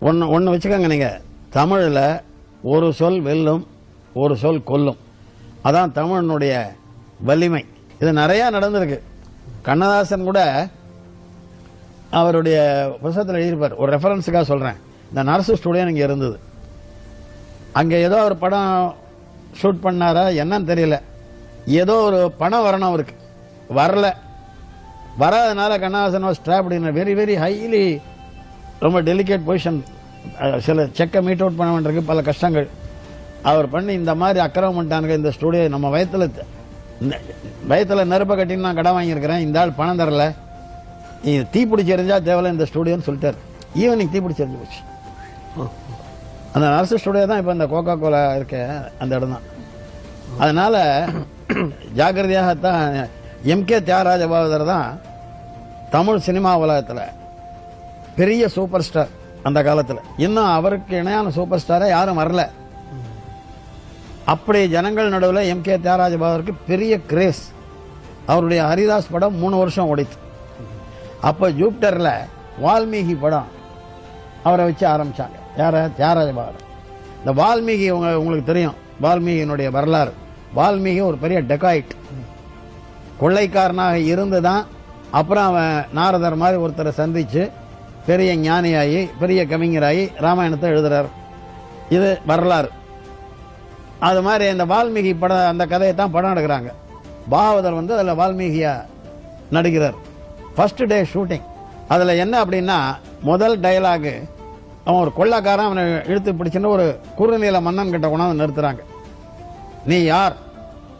ஒன்று வச்சுக்கோங்க. நீங்கள் தமிழில் ஒரு சொல் வெல்லும், ஒரு சொல் கொல்லும். அதான் தமிழனுடைய வலிமை. இது நிறையா நடந்திருக்கு. கண்ணதாசன் கூட அவருடைய புத்தகத்தில் எழுதியிருப்பார். ஒரு ரெஃபரன்ஸுக்காக சொல்கிறேன். இந்த நரசு ஸ்டுடியோ இங்கே இருந்தது. அங்கே ஏதோ ஒரு படம் ஷூட் பண்ணாரா என்னன்னு தெரியல. ஏதோ ஒரு பணம் வரணும் அவருக்கு, வரல. வராதனால Kannadasan strapped in very very highly, ரொம்ப டெலிகேட் பொசிஷன். சில செக்கை மீட் அவுட் பண்ண வேண்டியிருக்கு, பல கஷ்டங்கள். அவர் பண்ணி இந்த மாதிரி அக்கிரமம் பண்ணிட்டானுங்க. இந்த ஸ்டுடியோ நம்ம வயத்தில் நெருப்பை கட்டின்னு நான் கடன் வாங்கியிருக்கிறேன், இந்த ஆள் பணம் தரல, தீ பிடிச்சி எரிஞ்சா தேவையில்ல இந்த ஸ்டுடியோன்னு சொல்லிட்டார். ஈவினிங் தீ பிடிச்சி எரிஞ்சு போச்சு. அந்த நர்ஸு ஸ்டுடியோ தான் இப்போ இந்த கோகா கோலா இருக்க அந்த இடம் தான். அதனால ஜாக்கிரதையாகத்தான். எம்.கே. தியாகராஜ பாகவதர் தான் தமிழ் சினிமா உலகத்தில் பெரிய சூப்பர் ஸ்டார். அந்த காலத்தில் இன்னும் அவருக்கு இணையான சூப்பர் ஸ்டாரே யாரும் வரல. அப்படி ஜனங்கள் நடுவில் எம்.கே. தியாகராஜ பாகவதற்கு பெரிய கிரேஸ். அவருடைய ஹரிதாஸ் படம் 3 வருஷம் ஓடித்து. அப்போ ஜூப்டரில் வால்மீகி படம் அவரை வச்சு ஆரம்பித்தாங்க. யார? தியாகராஜ பாகவதர். இந்த வால்மீகி உங்களுக்கு தெரியும், வால்மீகியினுடைய வரலாறு. வால்மீகி ஒரு பெரிய டெகாய்ட், கொள்ளைக்காரனாக இருந்து தான் அப்புறம் அவன் நாரதர் மாதிரி ஒருத்தரை சந்திச்சு பெரிய ஞானியாகி பெரிய கவிஞராகி ராமாயணத்தை எழுதுறார். இது வரலாறு. அது மாதிரி இந்த வால்மீகி படம், அந்த கதையை தான் படம் எடுக்கிறாங்க. பாகவதர் அதில் வால்மீகியா நடிக்கிறார். First day shooting. அதில் என்ன அப்படின்னா, முதல் டயலாகு அவன் ஒரு கொள்ளைக்காரன் அவனை இழுத்து பிடிச்சுன்னு ஒரு குறுநில மன்னன் கிட்ட கொண்டாந்து நிறுத்துறாங்க. நீ யார்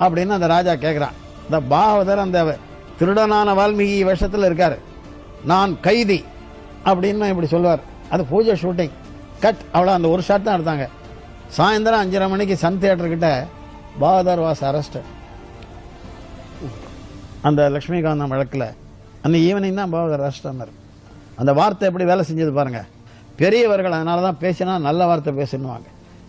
அப்படின்னு அந்த ராஜா கேட்குறான். இந்த பாகவதர் அந்த திருடனான வால்மீகி வேஷத்தில் இருக்காரு. நான் கைதி அப்படின்னு இப்படி சொல்லுவார். அது பூஜை ஷூட்டிங் கட். அவ்வளோ அந்த ஒரு ஷாட் தான் எடுத்தாங்க. சாயந்தரம் 5:30 மணிக்கு சன் தியேட்டர்கிட்ட பாகவதர் வாஸ் அரெஸ்ட். அந்த லக்ஷ்மிகாந்தம் வழக்கில் அன்னைக்கு ஈவினிங் தான் பாகவதர் அரெஸ்ட் ஆனார். அந்த வார்த்தை எப்படி வேலை செஞ்சது பாருங்க. பெரியவர்கள் அதனால தான் பேசினா நல்ல வார்த்தை பேசணுவாங்க.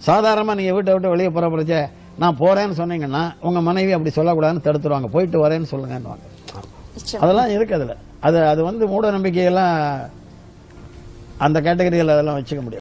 சாதாரணமாக நீங்கள் வீட்டை விட்டு வெளியே போகிறப்ப நான் போகிறேன்னு சொன்னீங்கன்னா உங்கள் மனைவி அப்படி சொல்லக்கூடாதுன்னு தடுத்துருவாங்க. போயிட்டு வரேன்னு சொல்லுங்கன்னுவாங்க. அதெல்லாம் இருக்கு அதில். அது மூட நம்பிக்கையெல்லாம் அந்த கேட்டகரியில் அதெல்லாம் வச்சுக்க முடியாது.